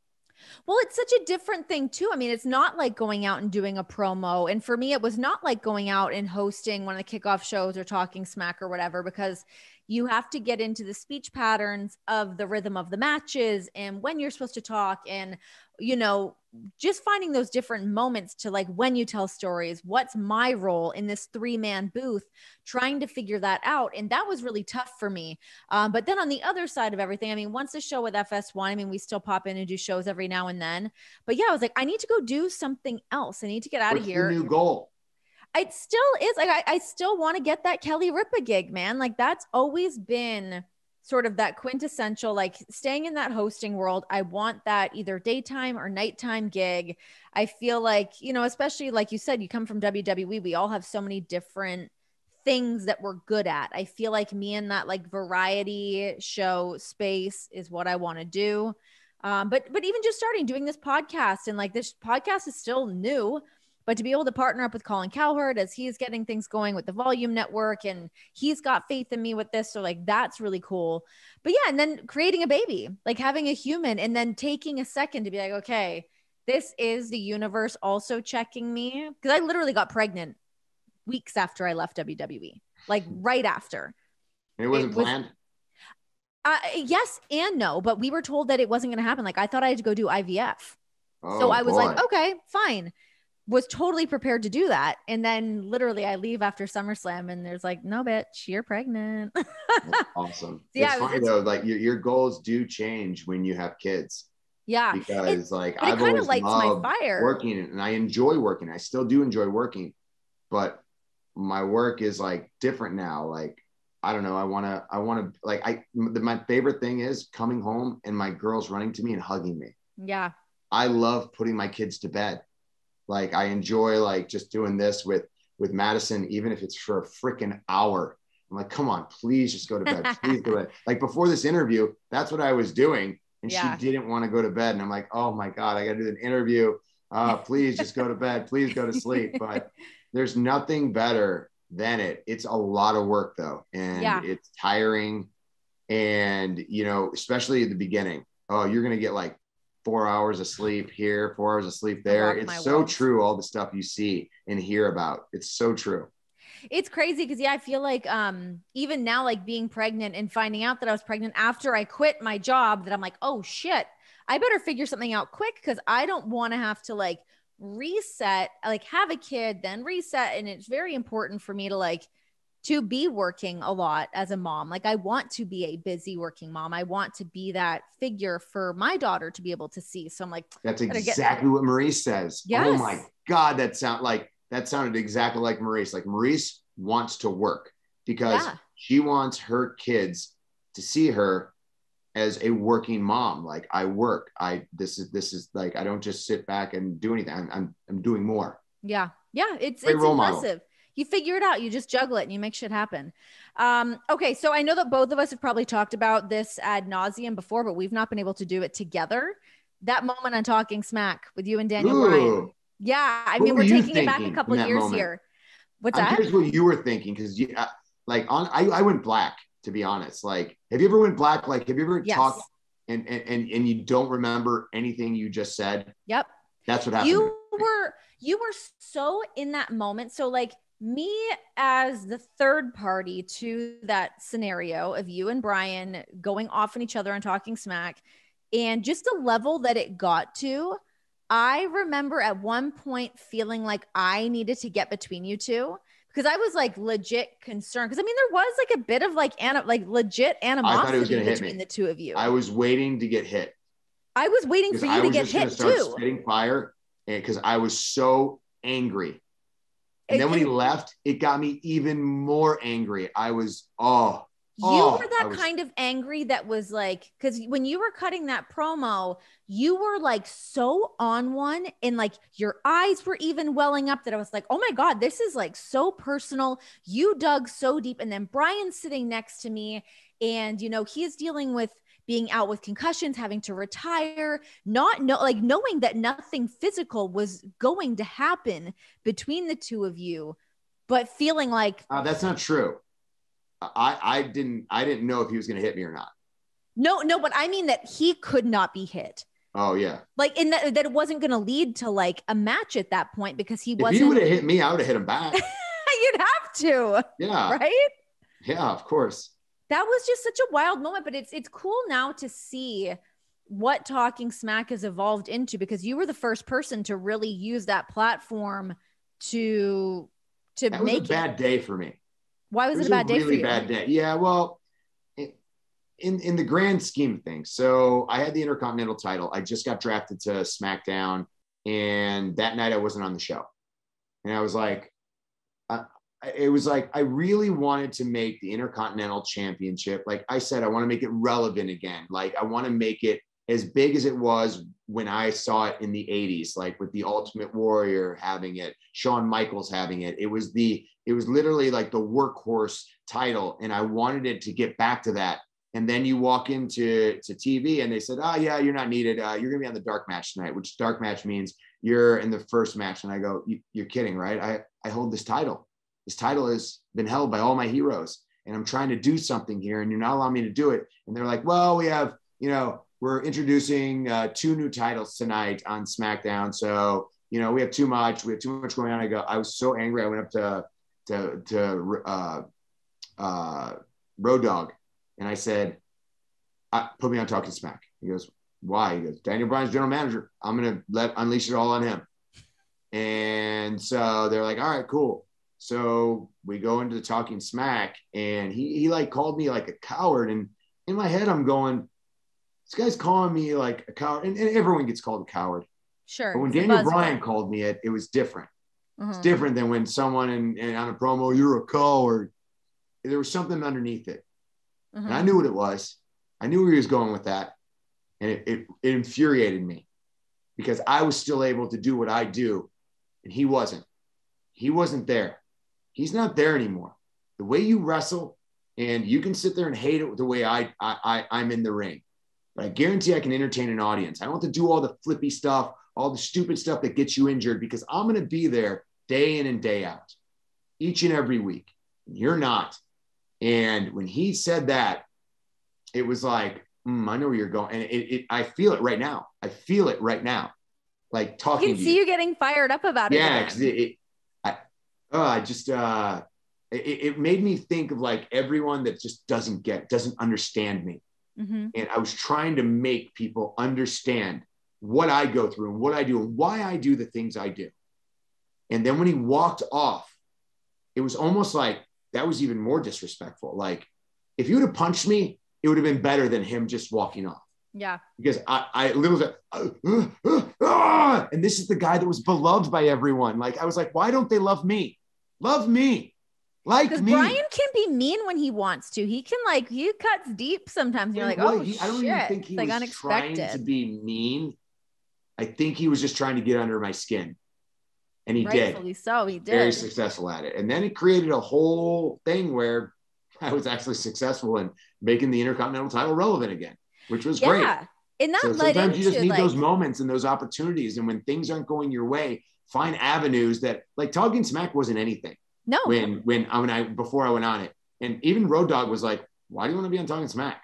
Well, it's such a different thing too. It's not like going out and doing a promo. And for me, it was not like going out and hosting one of the kickoff shows or talking smack or whatever, because you have to get into the speech patterns of the rhythm of the matches and when you're supposed to talk and just finding those different moments to like, when you tell stories, what's my role in this 3-man booth, trying to figure that out. And that was really tough for me. But then on the other side of everything, I mean, once the show with FS1, I mean, we still pop in and do shows every now and then, but yeah, I was like, I need to go do something else. I need to get out of here. What's the new goal? It still is like, I still want to get that Kelly Ripa gig, man. Like that's always been sort of that quintessential, like staying in that hosting world. I want that either daytime or nighttime gig. I feel like, especially like you said, you come from WWE, we all have so many different things that we're good at. I feel like me in that like variety show space is what I want to do. But even just starting doing this podcast, and like this podcast is still new, but to be able to partner up with Colin Cowherd as he's getting things going with the Volume Network, and he's got faith in me with this. So like, that's really cool. But yeah, and then creating a baby, like having a human, and then taking a second to be like, okay, this is the universe also checking me. Cause I literally got pregnant weeks after I left WWE, like right after. And it wasn't planned? Yes and no, but we were told that it wasn't going to happen. Like I thought I had to go do IVF. Oh, so I was boy. like, okay, fine. Was totally prepared to do that. And then literally I leave after SummerSlam and there's like, no, bitch, you're pregnant. That's awesome. Yeah, it's funny though, like your goals do change when you have kids. Yeah. Because like I've always lights loved my fire. working, and I enjoy working. I still do enjoy working, but my work is like different now. Like, I don't know. I want to like, my favorite thing is coming home and my girls running to me and hugging me. Yeah. I love putting my kids to bed. Like I enjoy like just doing this with Madison, even if it's for a freaking hour. I'm like, come on, please just go to bed. Please go to bed. Like before this interview, that's what I was doing. And she didn't want to go to bed. And I'm like, oh my God, I got to do an interview. Please just go to bed. Please go to sleep. But there's nothing better than it. It's a lot of work though. And it's tiring. And, especially at the beginning, you're going to get like 4 hours of sleep here, 4 hours of sleep there. It's so true. All the stuff you see and hear about. It's so true. It's crazy because I feel like even now, like being pregnant and finding out that I was pregnant after I quit my job, that I'm like, oh shit, I better figure something out quick because I don't want to have to like reset, like have a kid, then reset. And it's very important for me to be working a lot as a mom. Like I want to be a busy working mom. I want to be that figure for my daughter to be able to see. So I'm like, that's exactly what Maurice says. Yes. Oh my God. That sounded exactly like Maurice. Like Maurice wants to work because she wants her kids to see her as a working mom. Like I work, this is like, I don't just sit back and do anything. I'm doing more. Yeah. Yeah. It's impressive. Model. You figure it out. You just juggle it and you make shit happen. Okay. So I know that both of us have probably talked about this ad nauseum before, but we've not been able to do it together. That moment on Talking Smack with you and Daniel Bryan. Yeah. I mean, we're taking it back a couple of years here. What's that? I'm curious what you were thinking. Cause I went black, to be honest. Like, have you ever went black? Like, have you ever talked and you don't remember anything you just said? Yep. That's what happened. You were so in that moment. So like, me as the third party to that scenario of you and Brian going off on each other and talking smack, and just the level that it got to, I remember at one point feeling like I needed to get between you two because I was like legit concerned. Cause I mean, there was like a bit of like legit animosity between the two of you. I was waiting to get hit. I was waiting for you to get hit too. Spitting fire because I was so angry. And then when he left, it got me even more angry. I was, you were that kind of angry that was like, because when you were cutting that promo, you were like so on one and like your eyes were even welling up that I was like, oh my God, this is like so personal. You dug so deep. And then Brian's sitting next to me and, he's dealing with being out with concussions, having to retire, knowing that nothing physical was going to happen between the two of you, but feeling like that's not true. I didn't know if he was going to hit me or not. No, but I mean that he could not be hit. Oh yeah. Like in that it wasn't going to lead to like a match at that point because he wasn't. If he would have hit me, I would have hit him back. You'd have to. Yeah. Right? Yeah, of course. That was just such a wild moment, but it's cool now to see what Talking Smack has evolved into, because you were the first person to really use that platform to that was a bad day for me. Why was it a bad day for you? Really bad day. Yeah, well, in the grand scheme of things. So I had the Intercontinental title. I just got drafted to SmackDown, and that night I wasn't on the show. And I was like, I really wanted to make the Intercontinental Championship. Like I said, I want to make it relevant again. Like I want to make it as big as it was when I saw it in the 80s, like with the Ultimate Warrior having it, Shawn Michaels having it. It was literally like the workhorse title. And I wanted it to get back to that. And then you walk into TV and they said, oh yeah, you're not needed. You're going to be on the dark match tonight, which dark match means you're in the first match. And I go, you're kidding, right? I hold this title. This title has been held by all my heroes, and I'm trying to do something here, and you're not allowing me to do it. And they're like, well, we have, we're introducing 2 new titles tonight on SmackDown. So, we have too much going on. I was so angry. I went up to Road Dogg, and I said, put me on Talking Smack. He goes, why? He goes, Daniel Bryan's general manager. I'm going to unleash it all on him. And so they're like, all right, cool. So we go into the Talking Smack, and he like called me like a coward. And in my head, I'm going, this guy's calling me like a coward. And everyone gets called a coward. Sure. But when Daniel Bryan called me it was different. Mm-hmm. It's different than when someone and on a promo, you're a coward. There was something underneath it. Mm-hmm. And I knew what it was. I knew where he was going with that. And it infuriated me because I was still able to do what I do. And he wasn't. He wasn't there. He's not there anymore. The way you wrestle, and you can sit there and hate it the way I'm in the ring, but I guarantee I can entertain an audience. I don't have to do all the flippy stuff, all the stupid stuff that gets you injured, because I'm going to be there day in and day out, each and every week. You're not. And when he said that, it was like, I know where you're going. And I feel it right now. I feel it right now. Like talking to you. I can see you getting fired up about it. Yeah, because it made me think of like everyone that just doesn't understand me. Mm-hmm. And I was trying to make people understand what I go through and what I do and why I do the things I do. And then when he walked off, it was almost like that was even more disrespectful. Like if you would have punched me, it would have been better than him just walking off. Yeah. Because I literally was like, and this is the guy that was beloved by everyone. Like, I was like, why don't they love me? Love me. Like me. Because Bryan can be mean when he wants to. He can he cuts deep sometimes. You're like, I don't even think he was unexpected. Trying to be mean. I think he was just trying to get under my skin. And he Rightfully did. So he did. Very successful at it. And then it created a whole thing where I was actually successful in making the Intercontinental title relevant again, which was great. And that so led sometimes you just need like, those moments and those opportunities. And when things aren't going your way, find avenues that, like, Talking Smack wasn't anything. No. Before I went on it. And even Road Dogg was like, why do you want to be on Talking Smack?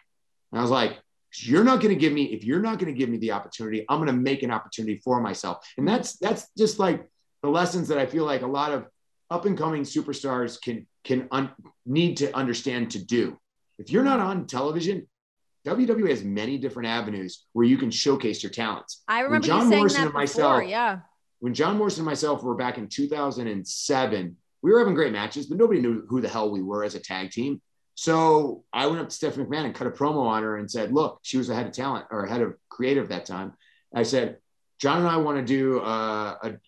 And I was like, if you're not going to give me the opportunity, I'm going to make an opportunity for myself. And that's just like the lessons that I feel like a lot of up and coming superstars need to understand to do. If you're not on television, WWE has many different avenues where you can showcase your talents. I remember you saying that before, When John Morrison and myself were back in 2007, we were having great matches, but nobody knew who the hell we were as a tag team. So I went up to Stephanie McMahon and cut a promo on her and said, look, she was the head of talent or head of creative that time. I said, John and I want to do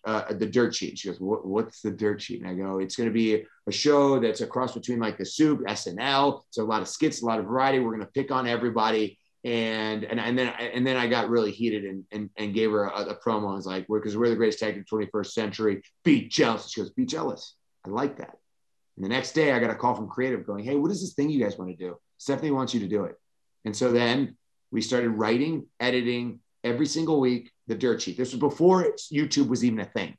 the dirt sheet. She goes, what's the dirt sheet? And I go, it's going to be a show that's a cross between like the Soup, SNL. So a lot of skits, a lot of variety. We're going to pick on everybody. And then I got really heated and gave her a promo. I was like, because we're the greatest tag team of the 21st century. Be jealous. She goes, be jealous. I like that. And the next day I got a call from creative going, hey, what is this thing you guys want to do? Stephanie wants you to do it. And so then we started writing, editing every single week, the dirt sheet. This was before YouTube was even a thing.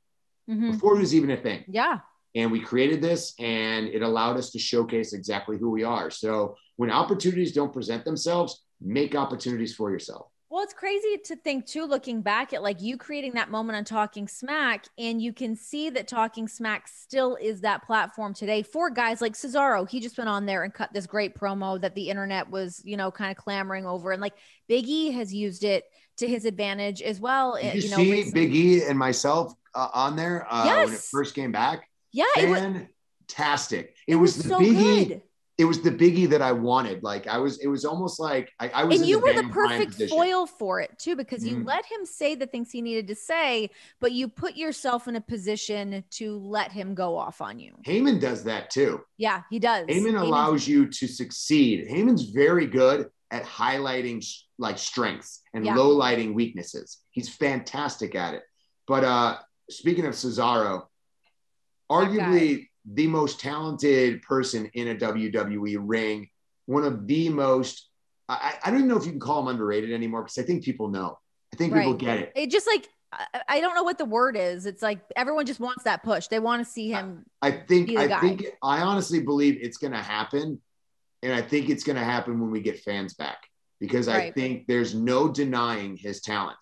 Mm-hmm. Before it was even a thing. Yeah. And we created this, and it allowed us to showcase exactly who we are. So when opportunities don't present themselves, make opportunities for yourself. Well, it's crazy to think too, looking back at like you creating that moment on Talking Smack, and you can see that Talking Smack still is that platform today for guys like Cesaro. He just went on there and cut this great promo that the internet was, you know, kind of clamoring over. And like Big E has used it to his advantage as well. Did you see recently. Big E and myself on there when it first came back? Yeah. Fantastic. It was the so Big E. It was the biggie that I wanted. Like it was almost like I was. And you were the perfect foil for it too, because you let him say the things he needed to say, but you put yourself in a position to let him go off on you. Heyman does that too. Yeah, he does. Heyman allows you to succeed. Heyman's very good at highlighting like strengths and low-lighting weaknesses. He's fantastic at it. But speaking of Cesaro, arguably the most talented person in a WWE ring, one of the most, I don't even know if you can call him underrated anymore, because I think people know. I think people get it. It just like, I don't know what the word is. It's like everyone just wants that push. They want to see him. I honestly believe it's going to happen. And I think it's going to happen when we get fans back, because I think there's no denying his talent,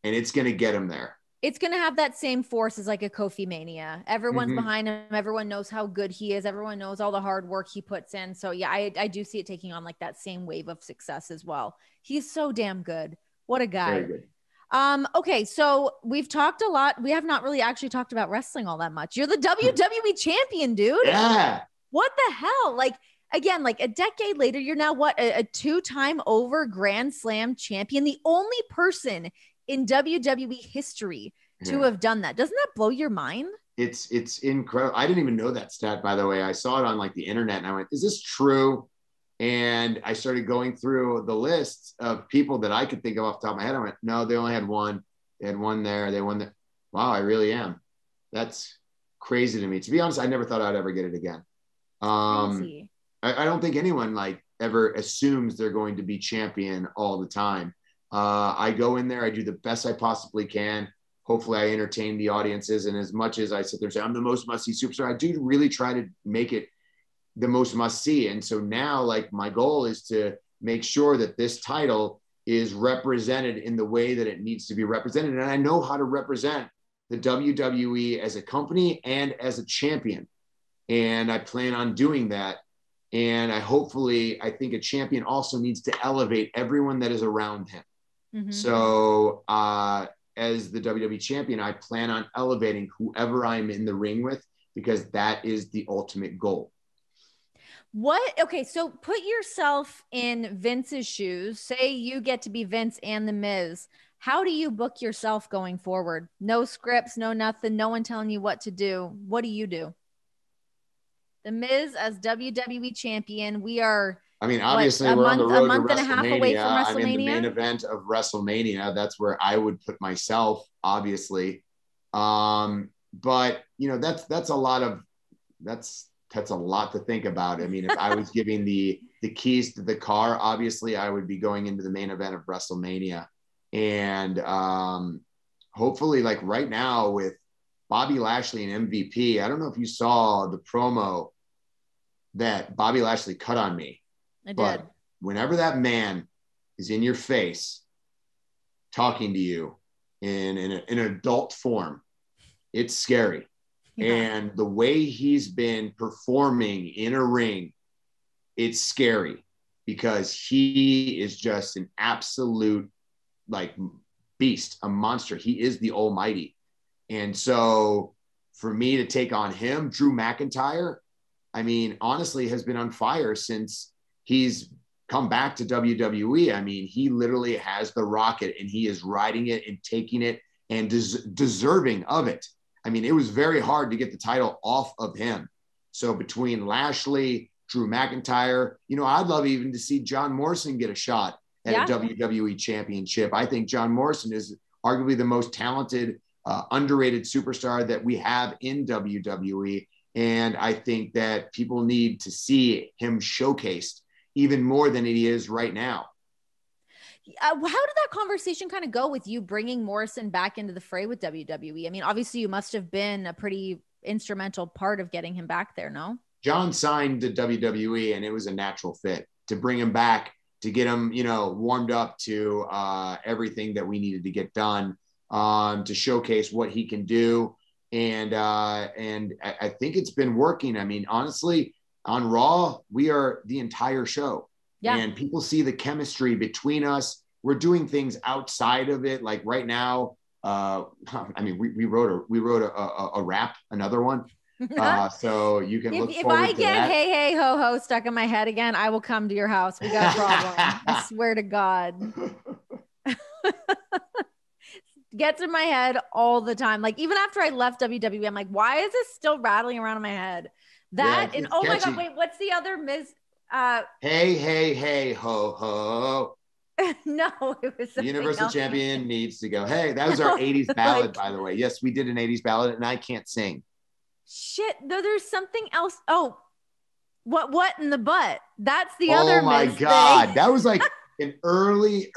and it's going to get him there. It's going to have that same force as like a Kofi Mania. Everyone's behind him. Everyone knows how good he is. Everyone knows all the hard work he puts in. So yeah, I do see it taking on like that same wave of success as well. He's so damn good. What a guy. Very good. Okay. So we've talked a lot. We have not really actually talked about wrestling all that much. You're the WWE champion, dude. Yeah. What the hell? Like, again, like a decade later, you're now what? A two-time over Grand Slam champion. The only person in WWE history to have done that. Doesn't that blow your mind? It's incredible. I didn't even know that stat, by the way. I saw it on like the internet and I went, is this true? And I started going through the lists of people that I could think of off the top of my head. I went, no, they only had one. They had one there. They won that. Wow, I really am. That's crazy to me. To be honest, I never thought I'd ever get it again. I don't think anyone like ever assumes they're going to be champion all the time. I go in there, I do the best I possibly can. Hopefully I entertain the audiences. And as much as I sit there and say, I'm the most must-see superstar, I do really try to make it the most must-see. And so now, like, my goal is to make sure that this title is represented in the way that it needs to be represented. And I know how to represent the WWE as a company and as a champion. And I plan on doing that. And I think a champion also needs to elevate everyone that is around him. So as the WWE champion, I plan on elevating whoever I'm in the ring with, because that is the ultimate goal. Okay, so put yourself in Vince's shoes. Say you get to be Vince and The Miz. How do you book yourself going forward? No scripts, no nothing, no one telling you what to do. What do you do? The Miz as WWE champion. We are... I mean, obviously, we're on the road to WrestleMania. I'm in the main event of WrestleMania. That's where I would put myself, obviously. But you know, that's a lot to think about. I mean, if I was giving the keys to the car, obviously, I would be going into the main event of WrestleMania, and hopefully, like right now with Bobby Lashley and MVP. I don't know if you saw the promo that Bobby Lashley cut on me. But whenever that man is in your face talking to you in an adult form, it's scary. Yeah. And the way he's been performing in a ring, it's scary, because he is just an absolute like beast, a monster. He is the almighty. And so for me to take on him, Drew McIntyre, I mean, honestly, has been on fire since he's come back to WWE. I mean, he literally has the rocket and he is riding it and taking it and deserving of it. I mean, it was very hard to get the title off of him. So between Lashley, Drew McIntyre, you know, I'd love even to see John Morrison get a shot at a WWE championship. I think John Morrison is arguably the most talented, underrated superstar that we have in WWE. And I think that people need to see him showcased even more than he is right now. How did that conversation kind of go with you bringing Morrison back into the fray with WWE? I mean, obviously you must have been a pretty instrumental part of getting him back there, no? John signed to WWE and it was a natural fit to bring him back to get him, warmed up to everything that we needed to get done, to showcase what he can do. And I think it's been working. I mean, honestly, on Raw, we are the entire show. Yeah. And people see the chemistry between us. We're doing things outside of it. Like right now, we wrote a rap, another one. So you can look forward to that. If I get hey, hey, ho, ho stuck in my head again, I will come to your house. We got a problem. I swear to God. Gets in my head all the time. Like even after I left WWE, I'm like, why is this still rattling around in my head? That and oh catchy. My God, wait, what's the other Miz? Hey, hey, hey, ho, ho. No, it was Universal Champion needs to go. Hey, that was our 80s ballad, by the way. Yes, we did an 80s ballad, and I can't sing. Shit, there's something else. Oh, what in the butt? That's the other. Oh my God, thing. That was like an early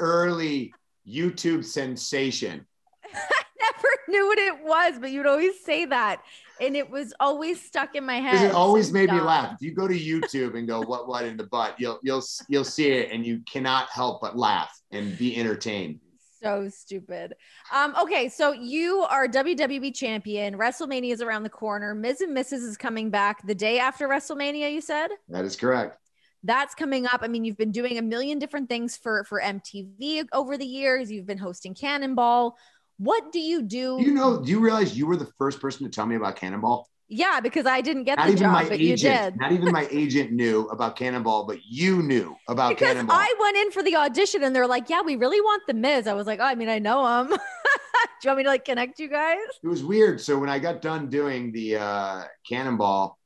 YouTube sensation. I never knew what it was, but you'd always say that. And it was always stuck in my head. Because it always made me laugh. If you go to YouTube and go, what in the butt, you'll see it and you cannot help but laugh and be entertained. So stupid. Okay, so you are WWE champion. WrestleMania is around the corner. Ms. and Mrs. is coming back the day after WrestleMania, you said? That is correct. That's coming up. I mean, you've been doing a million different things for MTV over the years. You've been hosting Cannonball. What do you do? Do you realize you were the first person to tell me about Cannonball? Yeah, because I didn't get the job, but you did. Not even my agent knew about Cannonball, but you knew about Cannonball. I went in for the audition and they're like, yeah, we really want the Miz. I was like, oh, I mean, I know him. Do you want me to like connect you guys? It was weird. So when I got done doing the Cannonball,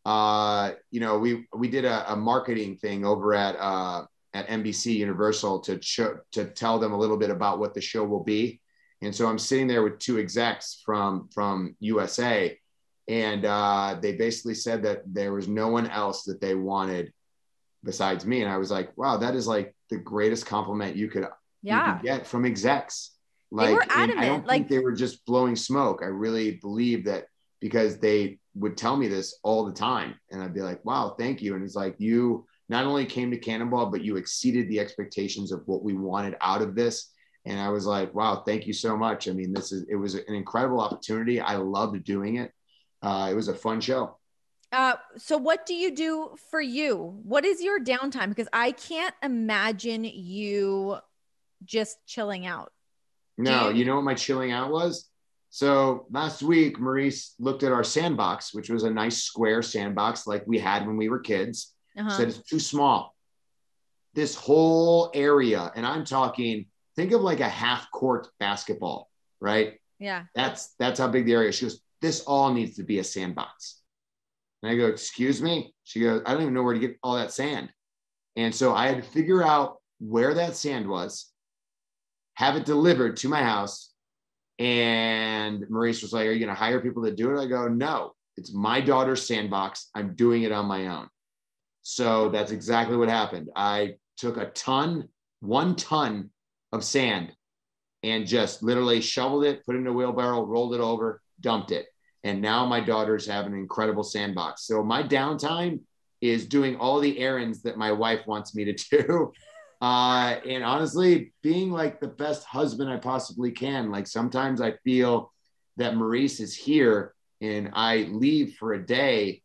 we did a marketing thing over at NBC Universal to tell them a little bit about what the show will be. And so I'm sitting there with two execs from USA, and they basically said that there was no one else that they wanted besides me. And I was like, wow, that is like the greatest compliment you could get from execs. Like, they were adamant. I don't think they were just blowing smoke. I really believe that because they would tell me this all the time. And I'd be like, wow, thank you. And it's like, you not only came to Cannonball, but you exceeded the expectations of what we wanted out of this. And I was like, wow, thank you so much. I mean, it was an incredible opportunity. I loved doing it. It was a fun show. So what do you do for you? What is your downtime? Because I can't imagine you just chilling out. No, you know what my chilling out was? So last week, Maurice looked at our sandbox, which was a nice square sandbox like we had when we were kids. Said it's too small. This whole area, and I'm talking, think of like a half court basketball, right? Yeah. That's how big the area is. She goes, this all needs to be a sandbox. And I go, excuse me? She goes, I don't even know where to get all that sand. And so I had to figure out where that sand was, have it delivered to my house. And Maurice was like, are you going to hire people to do it? I go, no, it's my daughter's sandbox. I'm doing it on my own. So that's exactly what happened. I took 1 ton of sand and just literally shoveled it, put it in a wheelbarrow, rolled it over, dumped it. And now my daughters have an incredible sandbox. So my downtime is doing all the errands that my wife wants me to do. And honestly, being like the best husband I possibly can. Like sometimes I feel that Maurice is here and I leave for a day,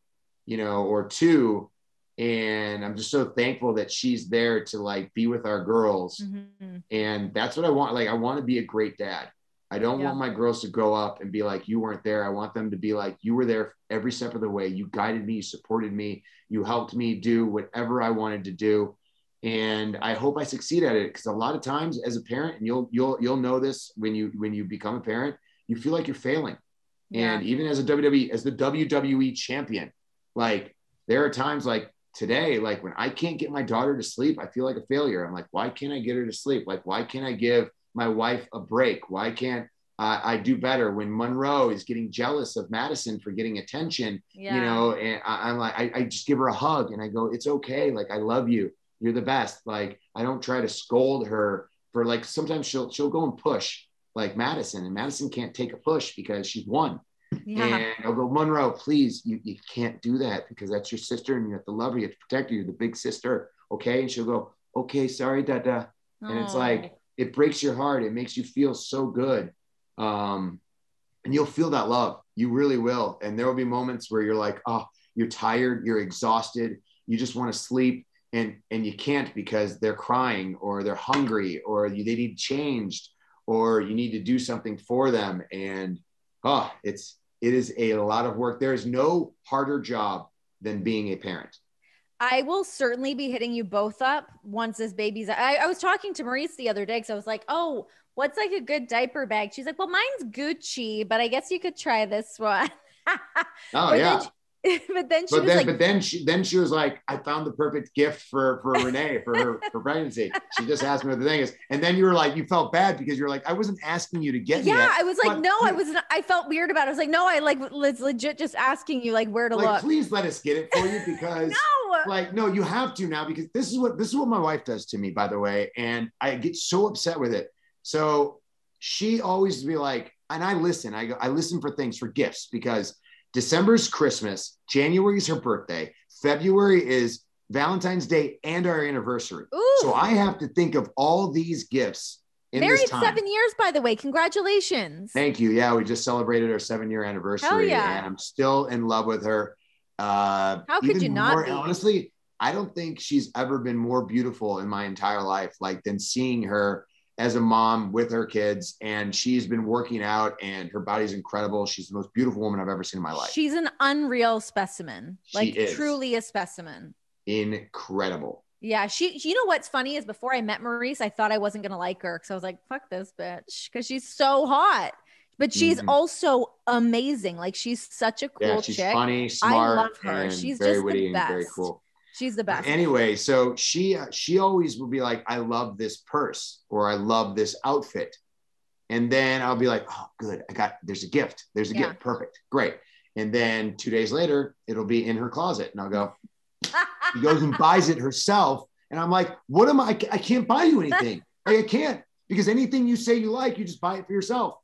or two. And I'm just so thankful that she's there to like be with our girls. Mm-hmm. And that's what I want. Like, I want to be a great dad. I don't want my girls to grow up and be like, you weren't there. I want them to be like, you were there every step of the way. You guided me, you supported me. You helped me do whatever I wanted to do. And I hope I succeed at it. Because a lot of times as a parent, and you'll know this when you become a parent, you feel like you're failing. Yeah. And even as the WWE champion, like there are times like today, like when I can't get my daughter to sleep, I feel like a failure. I'm like, why can't I get her to sleep? Like, why can't I give my wife a break? Why can't I do better? When Monroe is getting jealous of Madison for getting attention, and I'm like, I just give her a hug and I go, it's okay. Like, I love you. You're the best. Like, I don't try to scold her for like, sometimes she'll go and push like Madison, and Madison can't take a push because she's won. Yeah. And I'll go, Monroe, please, you can't do that because that's your sister and you have to love her. You have to protect her. You're the big sister. Okay. And she'll go, okay, sorry, Dada. And it's like, it breaks your heart. It makes you feel so good. And you'll feel that love. You really will. And there will be moments where you're like, oh, you're tired, you're exhausted, you just want to sleep, and you can't because they're crying or they're hungry or they need changed or you need to do something for them. And it is a lot of work. There is no harder job than being a parent. I will certainly be hitting you both up once this baby's. I was talking to Maurice the other day because I was like, oh, what's like a good diaper bag? She's like, well, mine's Gucci, but I guess you could try this one. Oh, yeah. But then she was like, I found the perfect gift for Renee for pregnancy. She just asked me what the thing is. And then you were like, you felt bad because you're like, I wasn't asking you to get me. Yeah, I was like, no, I wasn't. I felt weird about it. I was like, no, I was legit just asking you like where to look. Please let us get it for you because no, you have to now because this is what my wife does to me, by the way. And I get so upset with it. So she always be like, and I listen, I listen for things, for gifts, because December's Christmas, January is her birthday, February is Valentine's Day and our anniversary. Ooh. So I have to think of all these gifts in Married this time. 7 years, by the way. Congratulations. Thank you. Yeah, we just celebrated our 7-year anniversary. Hell yeah. And I'm still in love with her. How could you not be? Honestly, I don't think she's ever been more beautiful in my entire life, than seeing her as a mom with her kids. And she's been working out and her body's incredible. She's the most beautiful woman I've ever seen in my life. She's an unreal specimen. She is. Truly a specimen. Incredible. Yeah. You know, what's funny is before I met Maurice, I thought I wasn't going to like her. Cause I was like, fuck this bitch. Cause she's so hot, but she's also amazing. Like she's such a cool she's chick. Funny, smart, I love her. She's very just witty the best. and very cool. She's the best. Anyway, so she always will be like, I love this purse or I love this outfit. And then I'll be like, oh, good. There's a gift. There's a gift. Perfect. Great. And then 2 days later, it'll be in her closet. And I'll go, she goes and buys it herself. And I'm like, what am I can't buy you anything. I can't, because anything you say you like, you just buy it for yourself.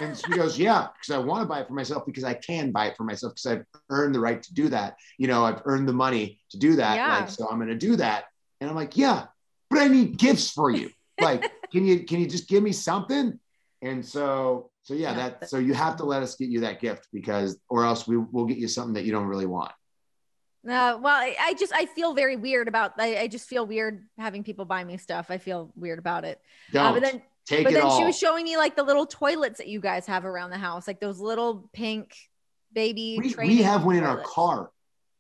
And she goes, yeah, because I want to buy it for myself because I can buy it for myself because I've earned the right to do that. You know, I've earned the money to do that. Yeah. So I'm going to do that. And I'm like, yeah, but I need gifts for you. Can you just give me something? And so you have to let us get you that gift or else we'll get you something that you don't really want. Well, I feel very weird about, I just feel weird having people buy me stuff. I feel weird about it. Don't. But then she was showing me like the little toilets that you guys have around the house, like those little pink baby. We have one in our car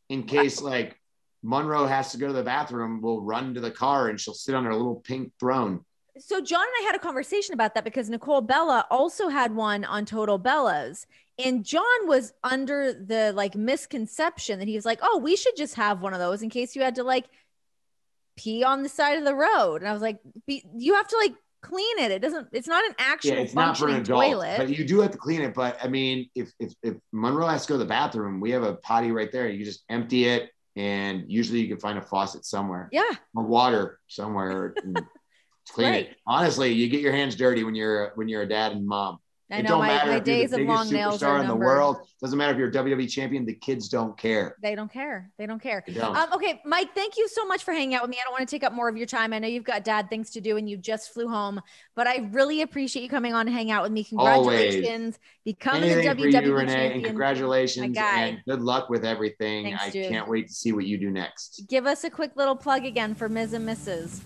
in case like Monroe has to go to the bathroom. We'll run to the car and she'll sit on her little pink throne. So John and I had a conversation about that because Nicole Bella also had one on Total Bellas. And John was under the like misconception that he was like, oh, we should just have one of those in case you had to like pee on the side of the road. And I was like, you have to like clean it. It's not an actual it's not for an adult, toilet. but you do have to clean it. But I mean, if Monroe has to go to the bathroom, we have a potty right there. You just empty it. And usually you can find a faucet somewhere. Yeah. Or water somewhere. Clean it. Honestly, you get your hands dirty when you're a dad and mom. I know my days of long nails are in the world. Doesn't matter if you're a WWE champion. The kids don't care. They don't care. They don't. Okay, Mike, thank you so much for hanging out with me. I don't want to take up more of your time. I know you've got dad things to do and you just flew home, but I really appreciate you coming on and hang out with me. Congratulations. Becoming the WWE Renee, champion. And congratulations and good luck with everything. Thanks, I dude. can't wait to see what you do next. Give us a quick little plug again for Ms. and Mrs.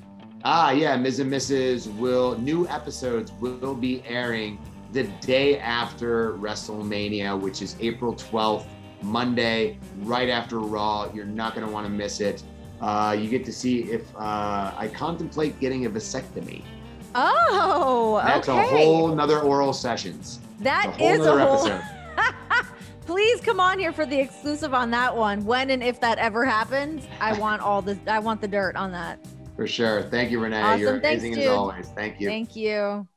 Yeah, Ms. and Mrs. new episodes will be airing the day after WrestleMania, which is April 12th, Monday, right after Raw. You're not going to want to miss it. You get to see if I contemplate getting a vasectomy. Oh, That's a whole nother oral sessions. That is a whole episode. Please come on here for the exclusive on that one. When and if that ever happens, I want the dirt on that. For sure. Thank you, Renee. Awesome. You're Thanks, amazing dude. as always. Thank you. Thank you.